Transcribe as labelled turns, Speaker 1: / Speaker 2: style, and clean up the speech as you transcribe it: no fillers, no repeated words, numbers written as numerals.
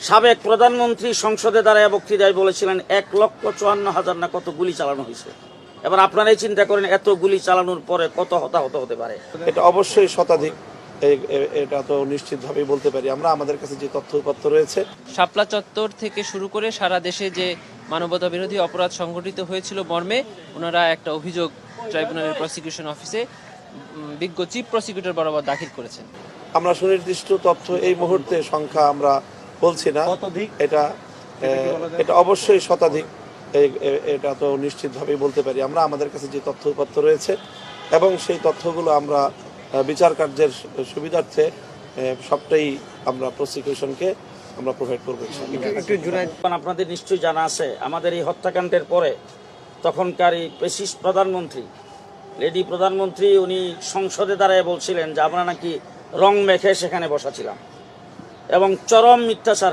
Speaker 1: সাবেক প্রধানমন্ত্রী সংসদে দাঁড়ায় বক্তৃতায় বলেছিলেন 1,54,000 না কত গুলি চালানো হয়েছে। এবার আপনারাই চিন্তা করেন এত গুলি চালানোর পরে কত হতাহত হতে পারে।
Speaker 2: এটা অবশ্যই শতাধিক, এটা তো নিশ্চিতভাবেই বলতে পারি আমরা। আমাদের কাছে যে তথ্য উপাত্ত রয়েছে,
Speaker 3: শাপলা চত্বর থেকে শুরু করে সারা দেশে যে মানবতা বিরোধী অপরাধ সংঘটিত হয়েছিল মর্মে ওনারা একটা অভিযোগ ট্রাইব্যুনালের প্রসিকিউশন অফিসে বিজ্ঞ চিফ প্রসিকিউটর বরাবর দাখিল করেছেন।
Speaker 2: আমরা সুনির্দিষ্ট তথ্য এই মুহূর্তে সংখ্যা আমরা বলছি না। এটা অবশ্যই শতাধিক, এটা তো নিশ্চিতভাবেই বলতে পারি আমরা। আমাদের কাছে যে তথ্য উপাত্ত রয়েছে এবং সেই তথ্যগুলো আমরা বিচার কার্যের সুবিধার্থে সবটাই আমরা প্রসিকিউশনকে আমরা প্রোভাইড করবো।
Speaker 1: আপনাদের নিশ্চয়ই জানা আছে আমাদের এই হত্যাকাণ্ডের পরে তখনকার পেশিস্ট প্রধানমন্ত্রী লেডি প্রধানমন্ত্রী উনি সংসদে দাঁড়ায় বলছিলেন যে আমরা নাকি রং মেখে সেখানে বসা ছিলাম এবং চরম মিথ্যাচার